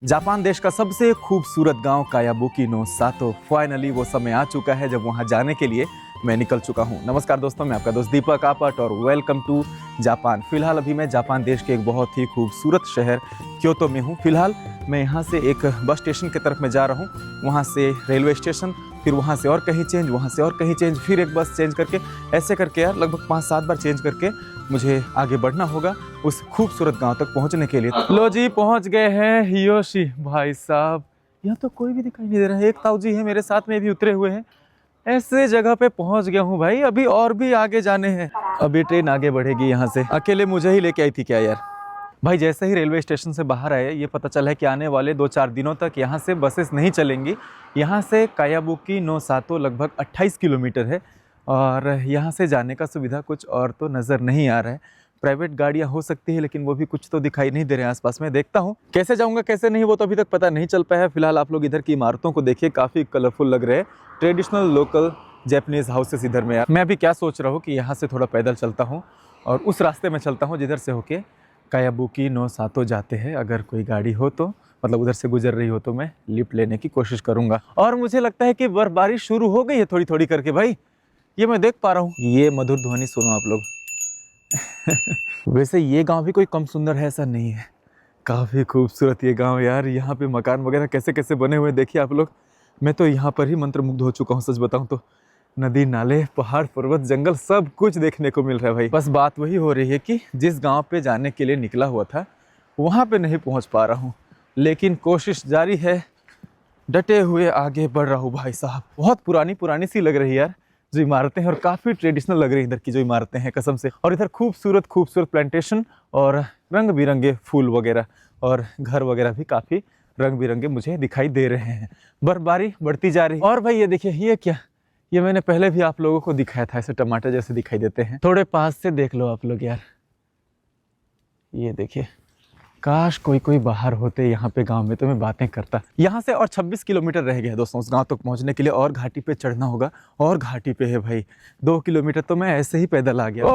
Japan देश का सबसे खूबसूरत गांव कायाबुकी नो सातो। फाइनली वो समय आ चुका है जब वहां जाने के लिए मैं निकल चुका हूं। नमस्कार दोस्तों, मैं आपका दोस्त दीपक आपट और वेलकम टू जापान। फिलहाल अभी मैं जापान देश के एक बहुत ही खूबसूरत शहर क्योतो में हूं। फिलहाल मैं यहां से एक बस स्टेशन की तरफ में जा रहा हूं, वहां से रेलवे स्टेशन, फिर वहां से और कहीं चेंज, वहां से और कहीं चेंज, फिर एक बस चेंज करके, ऐसे करके यार लगभग 5-7 बार चेंज करके मुझे आगे बढ़ना होगा उस खूबसूरत गांव तक पहुंचने के लिए। लो जी, पहुंच गए हैं हियोशी। भाई साहब, यहाँ तो कोई भी दिखाई नहीं दे रहा है। एक ताऊ जी है मेरे साथ में भी उतरे हुए हैं। ऐसे जगह पे पहुंच गया हूँ भाई, अभी और भी आगे जाने हैं। अभी ट्रेन आगे बढ़ेगी यहाँ से। अकेले मुझे ही लेके आई थी क्या यार। भाई जैसे ही रेलवे स्टेशन से बाहर आए, ये पता चला है कि आने वाले 2-4 दिनों तक यहाँ से बसेस नहीं चलेंगी। यहाँ से कायाबुकी नो सातो लगभग 28 किलोमीटर है और यहाँ से जाने का सुविधा कुछ और तो नज़र नहीं आ रहा है। प्राइवेट गाड़ियाँ हो सकती है, लेकिन वो भी कुछ तो दिखाई नहीं दे रहे हैं आसपास में। देखता हूँ कैसे जाऊँगा कैसे नहीं, वो तो अभी तक पता नहीं चल पाया है। फिलहाल आप लोग इधर की इमारतों को देखिए, काफ़ी कलरफुल लग रहे हैं। ट्रेडिशनल लोकल जैपनीज़ हाउसेस इधर में। यार मैं अभी क्या सोच रहा हूँ कि यहाँ से थोड़ा पैदल चलता हूँ और उस रास्ते में चलता हूँ जिधर से होके कायाबुकी नो सातो जाते हैं। अगर कोई गाड़ी हो तो, मतलब उधर से गुजर रही हो तो मैं लिफ्ट लेने की कोशिश करूंगा। और मुझे लगता है कि बर्फबारी शुरू हो गई है थोड़ी थोड़ी करके। भाई ये मैं देख पा रहा हूँ। ये मधुर ध्वनि सुनो आप लोग। वैसे ये गांव भी कोई कम सुंदर है ऐसा नहीं है, काफ़ी खूबसूरत ये गांव यार। यहाँ पे मकान वगैरह कैसे कैसे बने हुए देखिए आप लोग। मैं तो यहाँ पर ही मंत्रमुग्ध हो चुका हूँ सच बताऊँ तो। नदी नाले पहाड़ पर्वत जंगल सब कुछ देखने को मिल रहा है भाई। बस बात वही हो रही है कि जिस गांव पे जाने के लिए निकला हुआ था वहाँ पे नहीं पहुँच पा रहा हूँ, लेकिन कोशिश जारी है, डटे हुए आगे बढ़ रहा हूँ भाई साहब। बहुत पुरानी पुरानी सी लग रही है यार जो इमारतें हैं, और काफ़ी ट्रेडिशनल लग रही है इधर की जो इमारतें हैं कसम से। और इधर खूबसूरत खूबसूरत प्लांटेशन और रंग बिरंगे फूल वगैरह और घर वगैरह भी काफ़ी रंग बिरंगे मुझे दिखाई दे रहे हैं। बर्फबारी बढ़ती जा रही है। और भाई ये देखिए, ये क्या, ये मैंने पहले भी आप लोगों को दिखाया था, ऐसे टमाटर जैसे दिखाई देते हैं। थोड़े पास से देख लो आप लोग यार, ये देखिए। काश कोई कोई बाहर होते यहाँ पे गांव में तो मैं बातें करता। यहाँ से और 26 किलोमीटर रह गया दोस्तों उस गांव तक पहुँचने के लिए, और घाटी पे चढ़ना होगा। और घाटी पे है भाई 2 किलोमीटर, तो मैं ऐसे ही पैदल आ गया।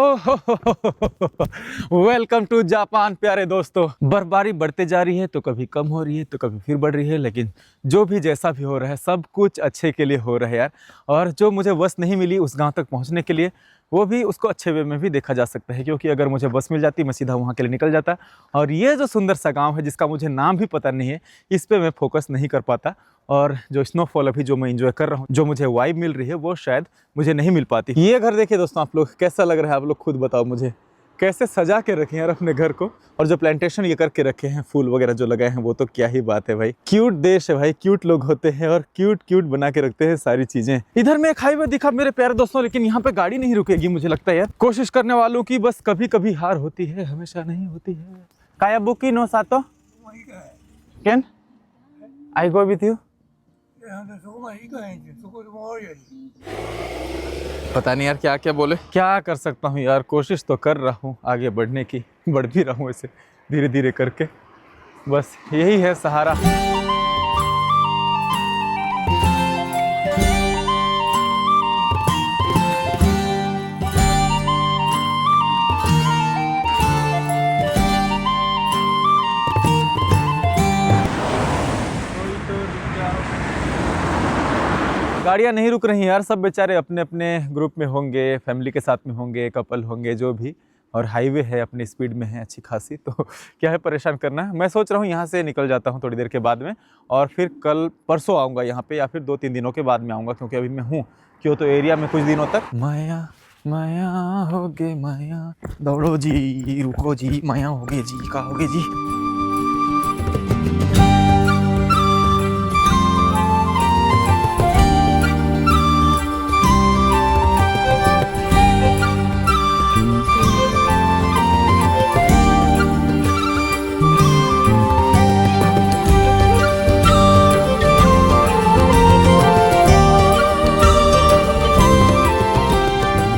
वेलकम टू जापान प्यारे दोस्तों। बर्फबारी बढ़ते जा रही है, तो कभी कम हो रही है तो कभी फिर बढ़ रही है, लेकिन जो भी जैसा भी हो रहा है सब कुछ अच्छे के लिए हो रहा है यार। और जो मुझे बस नहीं मिली उस गाँव तक पहुँचने के लिए, वो भी उसको अच्छे वे में भी देखा जा सकता है, क्योंकि अगर मुझे बस मिल जाती मैं सीधा वहाँ के लिए निकल जाता। और ये जो सुंदर सा गांव है जिसका मुझे नाम भी पता नहीं है, इस पे मैं फोकस नहीं कर पाता। और जो स्नोफॉल अभी जो मैं एंजॉय कर रहा हूँ, जो मुझे वाइब मिल रही है, वो शायद मुझे नहीं मिल पाती। ये घर देखिए दोस्तों आप लोग, कैसा लग रहा है आप लोग खुद बताओ मुझे। कैसे सजा के रखे हैं यार अपने घर को, और जो प्लांटेशन ये करके रखे हैं, फूल वगैरह जो लगाए हैं, वो तो क्या ही बात है भाई। क्यूट देश है भाई, क्यूट लोग होते हैं और क्यूट क्यूट बना के रखते हैं सारी चीजें। इधर में एक हाईवे दिखा मेरे प्यारे दोस्तों, लेकिन यहाँ पे गाड़ी नहीं रुकेगी मुझे लगता है यार। कोशिश करने वालों की बस कभी कभी हार होती है, हमेशा नहीं होती है। कायाबुकी नो सातो can I go with you. पता नहीं यार क्या क्या बोले, क्या कर सकता हूँ यार। कोशिश तो कर रहा हूँ आगे बढ़ने की, बढ़ भी रहा हूँ ऐसे धीरे धीरे करके, बस यही है सहारा। गाड़ियाँ नहीं रुक रही यार, सब बेचारे अपने अपने ग्रुप में होंगे, फैमिली के साथ में होंगे, कपल होंगे, जो भी। और हाईवे है, अपनी स्पीड में है अच्छी खासी, तो क्या है परेशान करना। मैं सोच रहा हूँ यहाँ से निकल जाता हूँ थोड़ी देर के बाद में, और फिर कल परसों आऊँगा यहाँ पे, या फिर 2-3 दिनों के बाद में आऊँगा, क्योंकि अभी मैं हूँ क्योतो एरिया में कुछ दिनों तक। माया माया होगे माया, दौड़ो जी रुको जी, माया होगे जी, का होगे जी।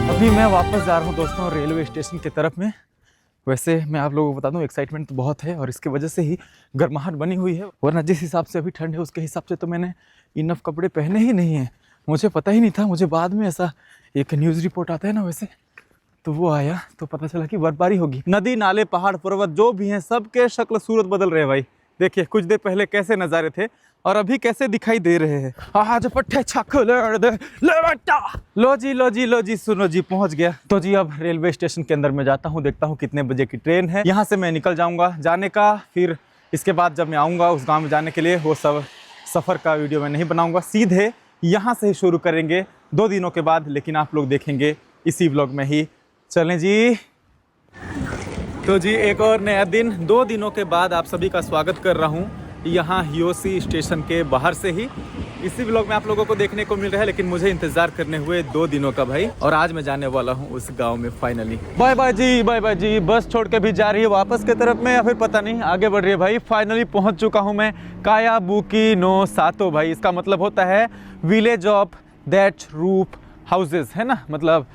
अभी मैं वापस जा रहा हूँ दोस्तों रेलवे स्टेशन की तरफ में। वैसे मैं आप लोगों को बता दूं, एक्साइटमेंट तो बहुत है और इसकी वजह से ही गर्माहट बनी हुई है, वरना जिस हिसाब से अभी ठंड है उसके हिसाब से तो मैंने इनफ कपड़े पहने ही नहीं हैं। मुझे पता ही नहीं था, मुझे बाद में ऐसा एक न्यूज़ रिपोर्ट आता है ना वैसे, तो वो आया तो पता चला कि बर्फबारी होगी। नदी नाले पहाड़ पर्वत जो भी हैं सबके शक्ल सूरत बदल रहे हैं भाई। देखिए कुछ देर पहले कैसे नज़ारे थे और अभी कैसे दिखाई दे रहे हैं। आज पट्टे लो जी सुनो जी, पहुंच गया। तो जी अब रेलवे स्टेशन के अंदर मैं जाता हूं, देखता हूं कितने बजे की ट्रेन है। यहां से मैं निकल जाऊंगा जाने का, फिर इसके बाद जब मैं आऊंगा उस गांव में जाने के लिए, वो सब सफ़र का वीडियो मैं नहीं बनाऊंगा, सीधे यहाँ से ही शुरू करेंगे 2 दिनों के बाद, लेकिन आप लोग देखेंगे इसी व्लॉग में ही। चलें जी। तो जी एक और नया दिन, 2 दिनों के बाद आप सभी का स्वागत कर रहा हूँ यहाँ हियोसी स्टेशन के बाहर से ही। इसी व्लॉग में आप लोगों को देखने को मिल रहा है, लेकिन मुझे इंतजार करने हुए 2 दिनों का भाई। और आज मैं जाने वाला हूँ उस गांव में फाइनली। बाय बाय जी। बस छोड़ के भी जा रही है वापस की तरफ में या फिर पता नहीं आगे बढ़ रही है भाई। फाइनली पहुँच चुका हूँ मैं कायाबुकी नो सातो भाई। इसका मतलब होता है village of that roof houses, है ना, मतलब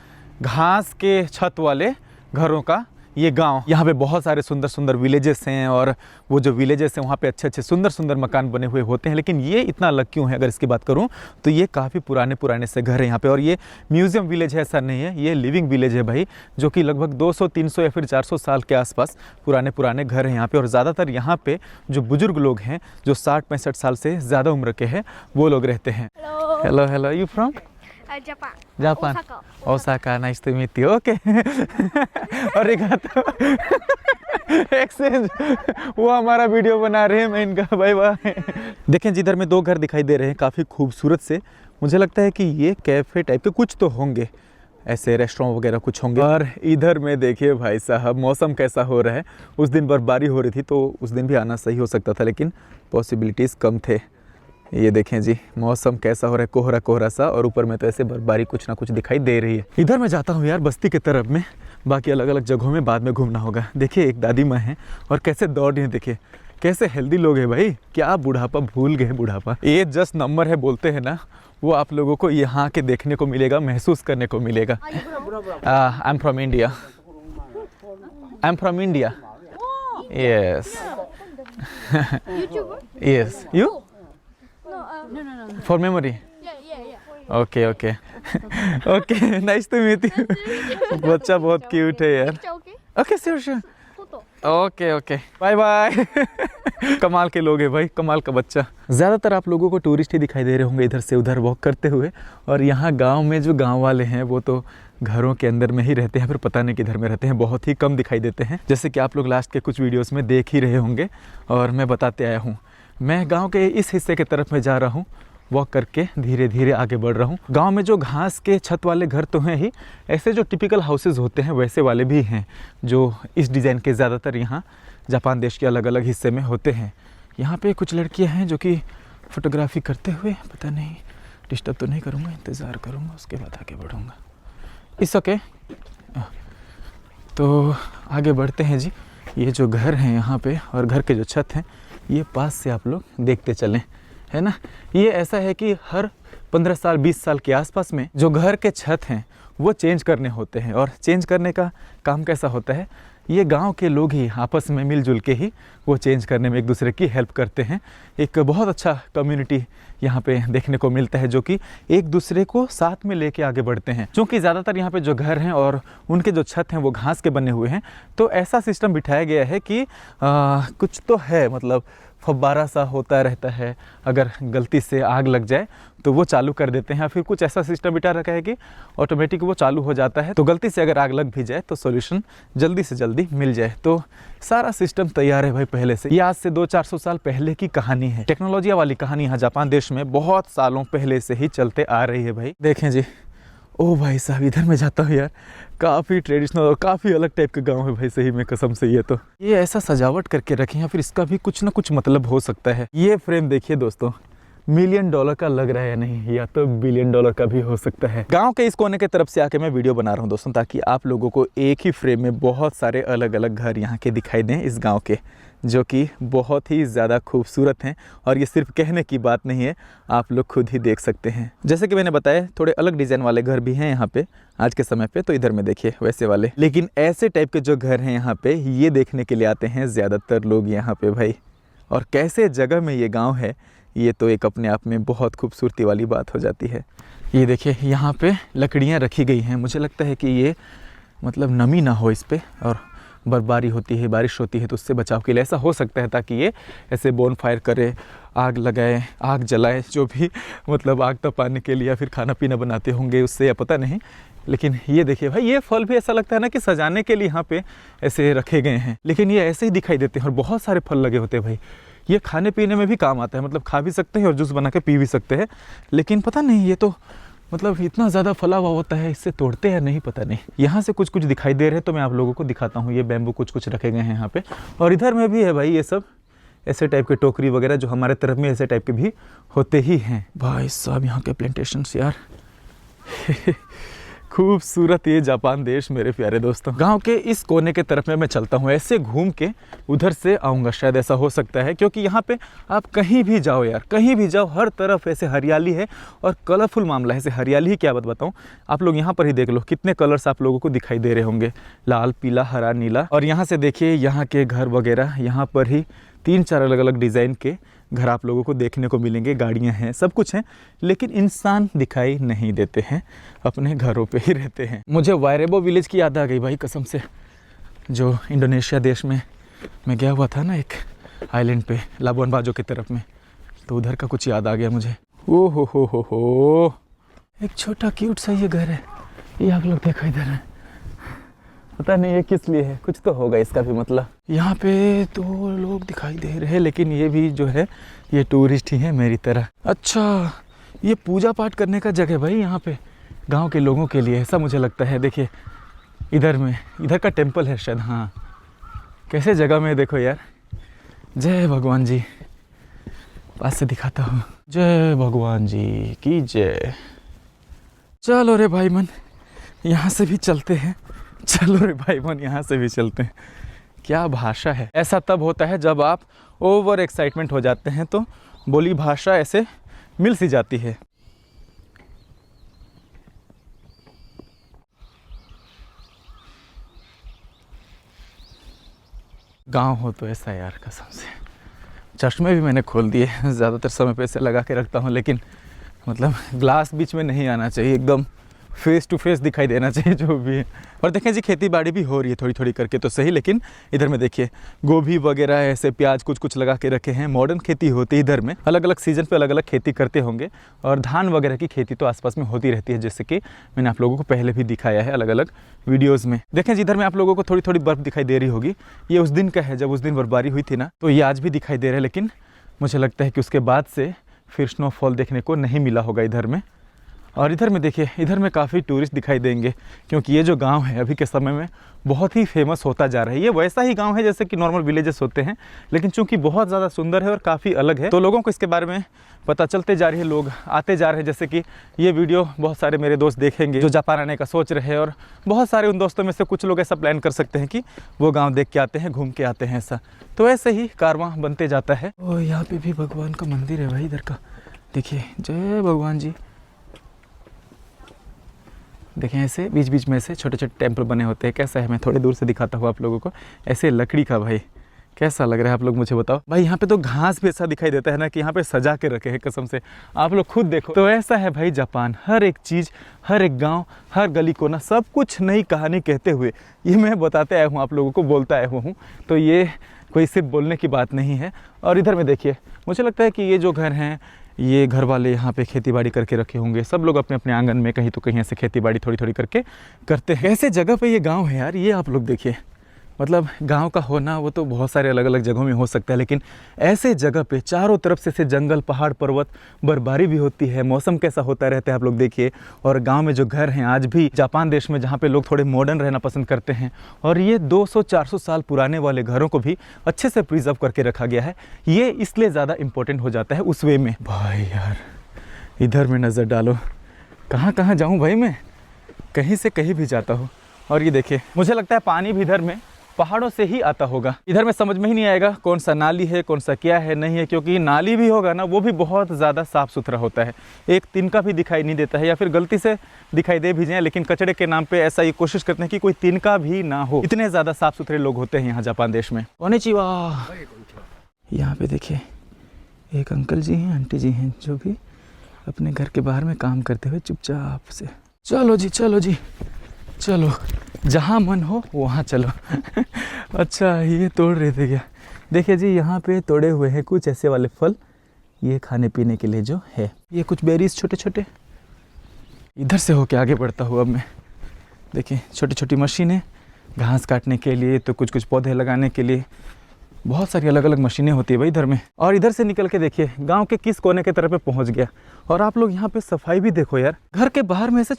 घास के छत वाले घरों का ये गांव। यहाँ पे बहुत सारे सुंदर सुंदर विलेजेस हैं और वो जो विलेजेस हैं वहाँ पे अच्छे अच्छे सुंदर सुंदर मकान बने हुए होते हैं। लेकिन ये इतना अलग क्यों है, अगर इसकी बात करूँ तो ये काफ़ी पुराने से घर है यहाँ पे। और ये म्यूज़ियम विलेज है ऐसा नहीं है, ये लिविंग विलेज है भाई, जो कि लगभग 200, 300 या फिर 400 साल के आसपास पुराने घर हैं यहाँ पे। और ज़्यादातर यहाँ पे जो बुजुर्ग लोग हैं, जो 60-65 साल से ज़्यादा उम्र के हैं, वो लोग रहते हैं। Hello, you from Japan? Osaka, nice to meet you. Okay. अरिगातो। एक्सचेंज। वो हमारा वीडियो बना रहे हैं, मैं इनका बाय बाय। देखें जिधर में 2 घर दिखाई दे रहे हैं काफ़ी खूबसूरत से। मुझे लगता है कि ये कैफ़े टाइप के कुछ तो होंगे, ऐसे रेस्टोरेंट वगैरह कुछ होंगे। और इधर में देखिए भाई साहब मौसम कैसा हो रहा है। उस दिन बर्फबारी हो रही थी तो उस दिन भी आना सही हो सकता था, लेकिन पॉसिबिलिटीज़ कम थे। ये देखें जी मौसम कैसा हो रहा है, कोहरा सा, और ऊपर में तो ऐसे बर्फबारी कुछ ना कुछ दिखाई दे रही है। इधर मैं जाता हूँ यार बस्ती की तरफ में, बाकी अलग अलग जगहों में बाद में घूमना होगा। देखिए एक दादी माँ हैं और कैसे दौड़ रही हैं, देखिए कैसे हेल्दी लोग हैं भाई। क्या बुढ़ापा भूल गए, बुढ़ापा ये जस्ट नंबर है बोलते हैं ना, वो आप लोगों को यहाँ के देखने को मिलेगा, महसूस करने को मिलेगा। I am from India. Yes. Yes. You? No. For memory? Yeah. Okay. Nice to meet you. बच्चा बहुत क्यूट है यार। Okay, sure. Okay bye. कमाल के लोग हैं भाई, कमाल का बच्चा। ज़्यादातर आप लोगों को टूरिस्ट ही दिखाई दे रहे होंगे इधर से उधर वॉक करते हुए। और यहाँ गांव में जो गांव वाले हैं वो तो घरों के अंदर में ही रहते हैं, फिर पता नहीं किधर में रहते हैं, बहुत ही कम दिखाई देते हैं, जैसे कि आप लोग लास्ट के कुछ वीडियोस में देख ही रहे होंगे। और मैं बताते आया हूँ, मैं गांव के इस हिस्से की तरफ मैं जा रहा हूँ, वॉक करके धीरे धीरे आगे बढ़ रहा हूँ। गांव में जो घास के छत वाले घर तो हैं ही, ऐसे जो टिपिकल हाउसेज होते हैं वैसे वाले भी हैं, जो इस डिज़ाइन के ज़्यादातर यहाँ जापान देश के अलग अलग हिस्से में होते हैं। यहाँ पे कुछ लड़कियाँ हैं जो कि फ़ोटोग्राफी करते हुए, पता नहीं डिस्टर्ब तो नहीं करूँगा, इंतज़ार करूँगा, उसके बाद आगे बढ़ूँगा। It's okay. तो आगे बढ़ते हैं जी। ये जो घर हैं यहाँ पे और घर के जो छत हैं, ये पास से आप लोग देखते चलें, है ना। ये ऐसा है कि हर 15 साल 20 साल के आसपास में जो घर के छत हैं वो चेंज करने होते हैं। और चेंज करने का काम कैसा होता है, ये गांव के लोग ही आपस में मिलजुल के ही वो चेंज करने में एक दूसरे की हेल्प करते हैं। एक बहुत अच्छा कम्युनिटी यहाँ पे देखने को मिलता है, जो कि एक दूसरे को साथ में लेके आगे बढ़ते हैं। क्योंकि ज़्यादातर यहाँ पे जो घर हैं और उनके जो छत हैं वो घास के बने हुए हैं, तो ऐसा सिस्टम बिठाया गया है कि कुछ तो है, मतलब फव्वारा सा होता रहता है। अगर गलती से आग लग जाए तो वो चालू कर देते हैं, फिर कुछ ऐसा सिस्टम बिठा रखा है कि ऑटोमेटिक वो चालू हो जाता है। तो गलती से अगर आग लग भी जाए तो सॉल्यूशन जल्दी से जल्दी मिल जाए। तो सारा सिस्टम तैयार है भाई पहले से। ये आज से 200-400 साल पहले की कहानी है। टेक्नोलॉजी वाली कहानी यहाँ जापान देश में बहुत सालों पहले से ही चलते आ रही है भाई। देखें जी, ओ भाई साहब इधर मैं जाता हूँ यार, काफ़ी ट्रेडिशनल और काफ़ी अलग टाइप का गांव है भाई, सही में कसम से। ये ऐसा सजावट करके रखे हैं, फिर इसका भी कुछ ना कुछ मतलब हो सकता है। ये फ्रेम देखिए दोस्तों, $1 मिलियन का लग रहा है या नहीं, या तो $1 बिलियन का भी हो सकता है। गांव के इस कोने के तरफ से आके मैं वीडियो बना रहा हूँ दोस्तों, ताकि आप लोगों को एक ही फ्रेम में बहुत सारे अलग अलग घर यहाँ के दिखाई दें इस गाँव के, जो कि बहुत ही ज़्यादा खूबसूरत हैं। और ये सिर्फ कहने की बात नहीं है, आप लोग खुद ही देख सकते हैं। जैसे कि मैंने बताया, थोड़े अलग डिज़ाइन वाले घर भी हैं यहाँ पे आज के समय पे। तो इधर में देखिए वैसे वाले, लेकिन ऐसे टाइप के जो घर हैं यहाँ पे, ये देखने के लिए आते हैं ज़्यादातर लोग यहाँ पे भाई। और कैसे जगह में ये गाँव है, ये तो एक अपने आप में बहुत खूबसूरती वाली बात हो जाती है। ये देखिए यहाँ पे लकड़ियाँ रखी गई हैं, मुझे लगता है कि ये मतलब नमी ना हो इस पर, और बर्फबारी होती है, बारिश होती है, तो उससे बचाव के लिए ऐसा हो सकता है, ताकि ये ऐसे बोन फायर करे, आग लगाए, आग जलाए, जो भी मतलब आग तपाने के लिए या फिर खाना पीना बनाते होंगे उससे, या पता नहीं। लेकिन ये देखिए भाई, ये फल भी ऐसा लगता है ना कि सजाने के लिए यहाँ पे ऐसे रखे गए हैं, लेकिन ये ऐसे ही दिखाई देते हैं। और बहुत सारे फल लगे होते हैं भाई, ये खाने पीने में भी काम आता है, मतलब खा भी सकते हैं और जूस बना के पी भी सकते हैं। लेकिन पता नहीं, ये तो मतलब इतना ज़्यादा फला हुआ होता है, इससे तोड़ते हैं नहीं, पता नहीं। यहाँ से कुछ कुछ दिखाई दे रहे हैं, तो मैं आप लोगों को दिखाता हूँ। ये बैम्बू कुछ कुछ रखे गए हैं यहाँ पे, और इधर में भी है भाई ये सब ऐसे टाइप के टोकरी वगैरह, जो हमारे तरफ में ऐसे टाइप के भी होते ही हैं। भाई साहब यहाँ के प्लांटेशंस यार खूबसूरत ये जापान देश मेरे प्यारे दोस्तों। गांव के इस कोने के तरफ में मैं चलता हूँ, ऐसे घूम के उधर से आऊँगा, शायद ऐसा हो सकता है, क्योंकि यहाँ पे आप कहीं भी जाओ यार, कहीं भी जाओ, हर तरफ ऐसे हरियाली है और कलरफुल मामला है। ऐसे हरियाली ही क्या बात बताऊँ, आप लोग यहाँ पर ही देख लो, कितने कलर्स आप लोगों को दिखाई दे रहे होंगे, लाल, पीला, हरा, नीला। और यहाँ से देखिए यहाँ के घर वगैरह, यहाँ पर ही 3-4 अलग अलग डिज़ाइन के घर आप लोगों को देखने को मिलेंगे, गाड़ियाँ हैं, सब कुछ हैं, लेकिन इंसान दिखाई नहीं देते हैं, अपने घरों पे ही रहते हैं। मुझे वायरेबो विलेज की याद आ गई भाई कसम से, जो इंडोनेशिया देश में मैं गया हुआ था ना एक आइलैंड पे, लाबुआन बाजो की तरफ में, तो उधर का कुछ याद आ गया मुझे। ओ हो, एक छोटा क्यूट सा ये घर है, ये आप लोग देखो इधर है, पता नहीं ये किस लिए है, कुछ तो होगा इसका भी मतलब। यहाँ पे तो लोग दिखाई दे रहे हैं, लेकिन ये भी जो है ये टूरिस्ट ही है मेरी तरह। अच्छा, ये पूजा पाठ करने का जगह भाई यहाँ पे गांव के लोगों के लिए, ऐसा मुझे लगता है। देखिए इधर का टेम्पल है शायद, हाँ कैसे जगह में देखो यार। जय भगवान जी, पास से दिखाता हूँ। जय भगवान जी की जय। चलो रे भाई मन, यहाँ से भी चलते हैं, चलो रे भाई मन यहाँ से भी चलते हैं। क्या भाषा है, ऐसा तब होता है जब आप ओवर एक्साइटमेंट हो जाते हैं, तो बोली भाषा ऐसे मिल सी जाती है। गांव हो तो ऐसा यार, कसम से। चश्मे भी मैंने खोल दिए, ज़्यादातर समय पे ऐसे लगा के रखता हूँ, लेकिन मतलब ग्लास बीच में नहीं आना चाहिए, एकदम फेस टू फेस दिखाई देना चाहिए जो भी है। और देखें जी, खेती बाड़ी भी हो रही है थोड़ी थोड़ी करके, तो सही। लेकिन इधर में देखिए गोभी वगैरह ऐसे प्याज कुछ कुछ लगा के रखे हैं। मॉडर्न खेती होती है इधर में, अलग अलग सीजन पे अलग अलग खेती करते होंगे, और धान वगैरह की खेती तो आसपास में होती रहती है, जैसे कि मैंने आप लोगों को पहले भी दिखाया है अलग अलग वीडियोज़ में। देखें जी, इधर में आप लोगों को थोड़ी थोड़ी बर्फ़ दिखाई दे रही होगी, ये उस दिन का है जब उस दिन बर्फबारी हुई थी ना, तो ये आज भी दिखाई दे रहा है। लेकिन मुझे लगता है कि उसके बाद से फिर स्नोफॉल देखने को नहीं मिला होगा इधर में। और इधर में देखिए, इधर में काफ़ी टूरिस्ट दिखाई देंगे, क्योंकि ये जो गांव है अभी के समय में बहुत ही फेमस होता जा रहा है। ये वैसा ही गांव है जैसे कि नॉर्मल विलेजेस होते हैं, लेकिन चूंकि बहुत ज़्यादा सुंदर है और काफ़ी अलग है, तो लोगों को इसके बारे में पता चलते जा रही है, लोग आते जा रहे हैं। जैसे कि ये वीडियो बहुत सारे मेरे दोस्त देखेंगे जो जापान आने का सोच रहे हैं, और बहुत सारे उन दोस्तों में से कुछ लोग ऐसा प्लान कर सकते हैं कि वो गाँव देख के आते हैं, घूम के आते हैं, ऐसा। तो ऐसे ही कारवां बनते जाता है। और यहाँ पर भी भगवान का मंदिर है भाई इधर का, देखिए, जय भगवान जी। देखें ऐसे बीच बीच में ऐसे छोटे छोटे टेम्पल बने होते हैं। कैसा है, मैं थोड़ी दूर से दिखाता हूँ आप लोगों को, ऐसे लकड़ी का। भाई कैसा लग रहा है आप लोग मुझे बताओ। भाई यहाँ पे तो घास भी ऐसा दिखाई देता है ना कि यहाँ पे सजा के रखे हैं, कसम से आप लोग खुद देखो। तो ऐसा है भाई जापान, हर एक चीज़, हर एक गांव, हर गली कोना, सब कुछ नई कहानी कहते हुए ये मैं बताते आया हूँ, आप लोगों को बोलता आया हुआ हूँ। तो ये कोई सिर्फ बोलने की बात नहीं है। और इधर में देखिए, मुझे लगता है कि ये जो घर हैं, ये घर वाले यहाँ पे खेती बाड़ी करके रखे होंगे। सब लोग अपने अपने आंगन में कहीं तो कहीं ऐसे खेती बाड़ी थोड़ी थोड़ी करके करते हैं। ऐसे जगह पे ये गांव है यार, ये आप लोग देखिए। मतलब गांव का होना वो तो बहुत सारे अलग अलग जगहों में हो सकता है, लेकिन ऐसे जगह पे चारों तरफ से जंगल, पहाड़, पर्वत, बर्फबारी भी होती है, मौसम कैसा होता रहता है आप लोग देखिए। और गांव में जो घर हैं आज भी जापान देश में, जहाँ पे लोग थोड़े मॉडर्न रहना पसंद करते हैं, और ये 200-400 साल पुराने वाले घरों को भी अच्छे से प्रिजर्व करके रखा गया है। ये इसलिए ज़्यादा इम्पोर्टेंट हो जाता है उस वे में। भाई यार इधर में नज़र डालो, कहाँ कहाँ जाऊँ भाई मैं, कहीं से कहीं भी जाता हूँ। और ये देखिए, मुझे लगता है पानी भी इधर में पहाड़ों से ही आता होगा। इधर में समझ में ही नहीं आएगा कौन सा नाली है, कौन सा क्या है, नहीं है, क्योंकि नाली भी होगा ना, वो भी बहुत ज़्यादा साफ़ सुथरा होता है, एक तिनका भी दिखाई नहीं देता है, या फिर गलती से दिखाई दे भी जाए, लेकिन कचड़े के नाम पे ऐसा ये कोशिश करते हैं कि कोई तिनका भी ना हो। इतने ज़्यादा साफ़ सुथरे लोग होते हैं यहाँ जापान देश में। कोनिचिवा। यहाँ पे देखिए एक अंकल जी हैं, आंटी जी हैं, जो भी अपने घर के बाहर में काम करते हुए चुपचाप से। चलो जी, चलो जी, चलो जहाँ मन हो वहाँ चलो। अच्छा ये तोड़ रहे थे क्या? देखिए जी यहाँ पे तोड़े हुए हैं कुछ ऐसे वाले फल, ये खाने पीने के लिए जो है। ये कुछ बेरीज छोटे छोटे। इधर से होके आगे बढ़ता हूँ अब मैं। देखिए छोटी छोटी मशीनें घास काटने के लिए, तो कुछ कुछ पौधे लगाने के लिए, बहुत सारी अलग अलग मशीनें होती है भाई इधर में। और इधर से निकल के देखिए गांव के किस कोने के तरफ पे पहुंच गया। और आप लोग यहाँ पे सफाई भी देखो यार। घर के बाहर में ऐसे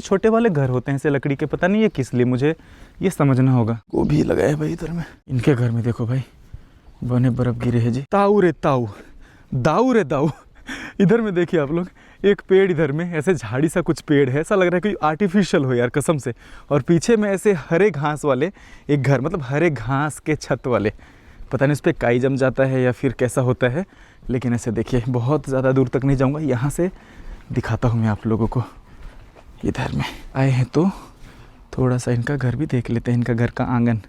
छोटे वाले घर होते हैं ऐसे लकड़ी के, पता नहीं ये किस लिए, मुझे ये समझना होगा। गोभी लगाया है भाई इधर में। इनके घर में देखो भाई बने बर्फ गिरे हैं जी। ताऊ रे ताऊ, दाऊ रे दाऊ। इधर में देखिए आप लोग एक पेड़, इधर में ऐसे झाड़ी सा कुछ पेड़ है, ऐसा लग रहा है कि आर्टिफिशियल हो यार कसम से। और पीछे में ऐसे हरे घास वाले एक घर, मतलब हरे घास के छत वाले, पता नहीं उस पर काई जम जाता है या फिर कैसा होता है। लेकिन ऐसे देखिए बहुत ज़्यादा दूर तक नहीं जाऊँगा, यहाँ से दिखाता हूँ मैं आप लोगों को। इधर में आए हैं तो थोड़ा सा इनका घर भी देख लेते हैं। इनका घर का आंगन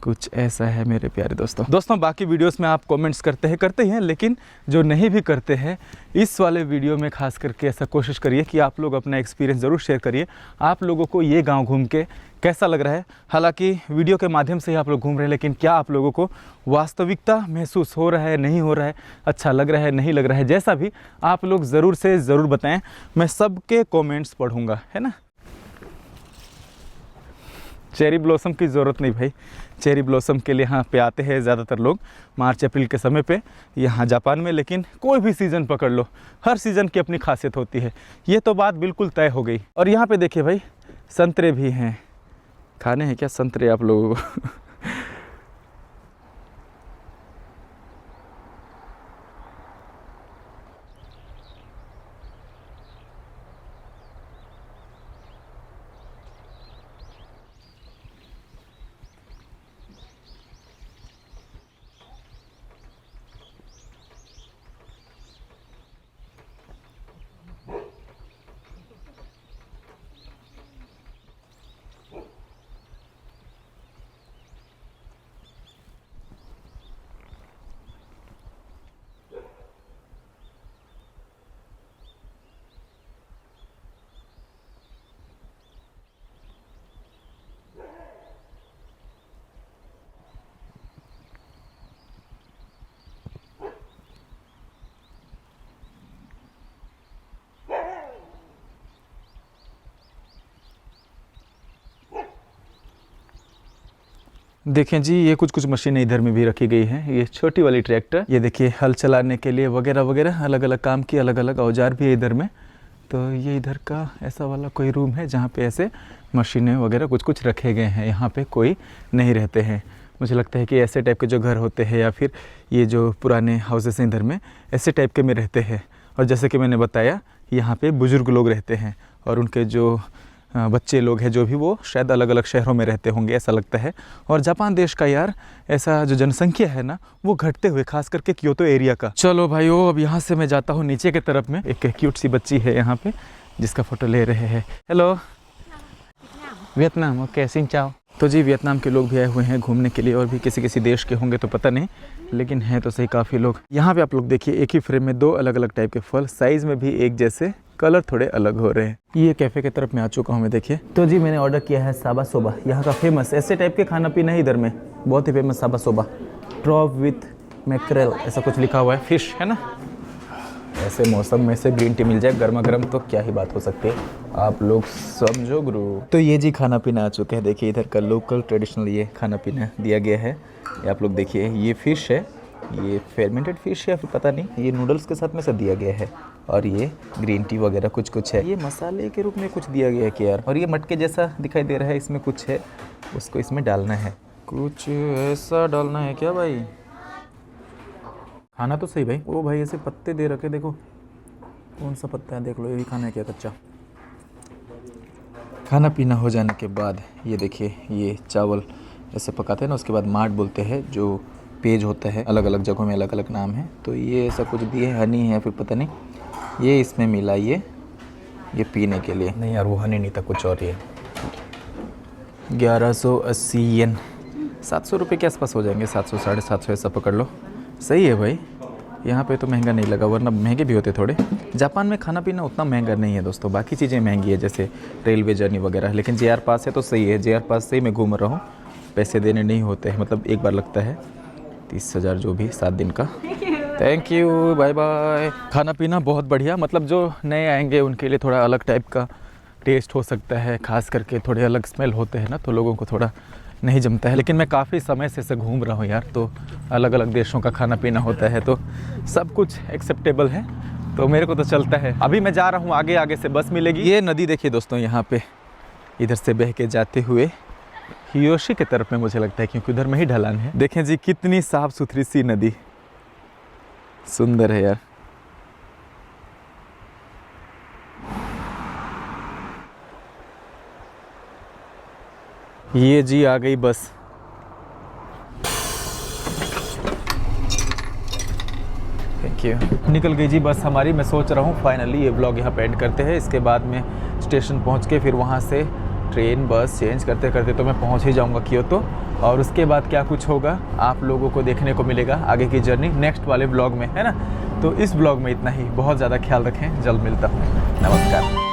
कुछ ऐसा है मेरे प्यारे दोस्तों। बाकी वीडियोस में आप कमेंट्स करते ही हैं, लेकिन जो नहीं भी करते हैं इस वाले वीडियो में खास करके ऐसा कोशिश करिए कि आप लोग अपना एक्सपीरियंस ज़रूर शेयर करिए। आप लोगों को ये गांव घूम के कैसा लग रहा है? हालांकि वीडियो के माध्यम से ही आप लोग घूम रहे हैं, लेकिन क्या आप लोगों को वास्तविकता महसूस हो रहा है, नहीं हो रहा है, अच्छा लग रहा है, नहीं लग रहा है, जैसा भी आप लोग ज़रूर से ज़रूर बताएं। मैं सबके कॉमेंट्स पढ़ूँगा, है ना। चेरी ब्लॉसम की ज़रूरत नहीं भाई, चेरी ब्लॉसम के लिए यहाँ पे आते हैं ज़्यादातर लोग मार्च अप्रैल के समय पे यहाँ जापान में। लेकिन कोई भी सीज़न पकड़ लो, हर सीज़न की अपनी खासियत होती है, ये तो बात बिल्कुल तय हो गई। और यहाँ पे देखिए भाई संतरे भी हैं। खाने हैं क्या संतरे आप लोगों को? देखें जी ये कुछ मशीनें इधर में भी रखी गई हैं। ये छोटी वाली ट्रैक्टर, ये देखिए हल चलाने के लिए वगैरह वगैरह अलग अलग काम की अलग अलग औजार भी है इधर में। तो ये इधर का ऐसा वाला कोई रूम है जहाँ पे ऐसे मशीनें वगैरह कुछ रखे गए हैं। यहाँ पे कोई नहीं रहते हैं। मुझे लगता है कि ऐसे टाइप के जो घर होते हैं या फिर ये जो पुराने हाउसेस हैं इधर में ऐसे टाइप के में रहते हैं। और जैसे कि मैंने बताया यहाँ पे बुज़ुर्ग लोग रहते हैं और उनके जो बच्चे लोग हैं जो भी, वो शायद अलग अलग शहरों में रहते होंगे ऐसा लगता है। और जापान देश का यार ऐसा जो जनसंख्या है ना वो घटते हुए, खास करके क्योतो एरिया का। चलो भाइयों अब यहाँ से मैं जाता हूँ नीचे की तरफ में। एक क्यूट सी बच्ची है यहाँ पे जिसका फ़ोटो ले रहे हैं। हेलो वियतनाम, ओके सिंह चाओ। तो जी वियतनाम के लोग भी आए हुए हैं घूमने के लिए, और भी किसी देश के होंगे तो पता नहीं, लेकिन हैं तो सही काफ़ी लोग। यहाँ पे आप लोग देखिए एक ही फ्रेम में दो अलग अलग टाइप के फल, साइज़ में भी एक जैसे, कलर थोड़े अलग हो रहे हैं। ये कैफ़े की तरफ में आ चुका हूँ मैं। देखिए तो जी मैंने ऑर्डर किया है साबा सोबा, यहाँ का फेमस ऐसे टाइप के खाना पीना है इधर में, बहुत ही फेमस साबा सोबा। ट्रॉप विथ मैक्रेल ऐसा कुछ लिखा हुआ है, फिश है ना। ऐसे मौसम में से ग्रीन टी मिल जाए गर्मा गर्म तो क्या ही बात हो सकती है, आप लोग समझो गुरु। तो ये जी खाना पीना आ चुके हैं। देखिए इधर का लोकल ट्रेडिशनल ये खाना पीना दिया गया है। ये आप लोग देखिए ये फ़िश है, ये फेर्मेंटेड फ़िश है फिर पता नहीं, ये नूडल्स के साथ में से दिया गया है। और ये ग्रीन टी वगैरह कुछ है। ये मसाले के रूप में कुछ दिया गया है कि यार, और ये मटके जैसा दिखाई दे रहा है, इसमें कुछ है, उसको इसमें डालना है। कुछ ऐसा डालना है क्या भाई? खाना तो सही भाई। ओ भाई ऐसे पत्ते दे रखे, देखो कौन सा पत्ता है देख लो, ये भी खाना है क्या कच्चा? खाना पीना हो जाने के बाद ये देखिए ये चावल ऐसे पकाते हैं ना, उसके बाद माट बोलते हैं, जो पेज होता है अलग अलग जगहों में अलग अलग नाम है। तो ये ऐसा कुछ दिए, हनी है फिर पता नहीं, ये इसमें मिला ये पीने के लिए। नहीं यार वो हनी नहीं था, कुछ और। ये 1180 येन, 700 रुपये के आसपास हो जाएंगे, 700 750 ऐसा पकड़ लो। सही है भाई, यहाँ पे तो महंगा नहीं लगा, वरना महंगे भी होते थोड़े। जापान में खाना पीना उतना महंगा नहीं है दोस्तों, बाकी चीज़ें महंगी है जैसे रेलवे जर्नी वगैरह, लेकिन JR पास है तो सही है। JR पास से ही मैं घूम रहा हूँ, पैसे देने नहीं होते हैं, मतलब एक बार लगता है 30,000 जो भी 7 दिन का। Thank you, bye bye. खाना पीना बहुत बढ़िया, मतलब जो नए आएंगे उनके लिए थोड़ा अलग टाइप का टेस्ट हो सकता है, खास करके थोड़े अलग स्मेल होते हैं ना, तो लोगों को थोड़ा नहीं जमता है। लेकिन मैं काफ़ी समय से घूम रहा हूँ यार, तो अलग अलग देशों का खाना पीना होता है, तो सब कुछ एक्सेप्टेबल है, तो मेरे को तो चलता है। अभी मैं जा रहा हूँ आगे, आगे से बस मिलेगी। ये नदी देखिए दोस्तों, यहाँ पे इधर से बह के जाते हुए हियोशी की तरफ में मुझे लगता है, क्योंकि उधर में ही ढलान है। देखें जी कितनी साफ़ सुथरी सी नदी, सुंदर है यार। ये जी आ गई बस। Thank you. निकल गई जी बस हमारी। मैं सोच रहा हूँ फाइनली ये व्लॉग यहाँ पे एंड करते हैं। इसके बाद में स्टेशन पहुँच के फिर वहाँ से ट्रेन बस चेंज करते करते तो मैं पहुँच ही जाऊँगा क्योतो, और उसके बाद क्या कुछ होगा आप लोगों को देखने को मिलेगा आगे की जर्नी नेक्स्ट वाले व्लॉग में, है ना। तो इस व्लॉग में इतना ही। बहुत ज़्यादा ख्याल रखें, जल्द मिलता हूँ। नमस्कार।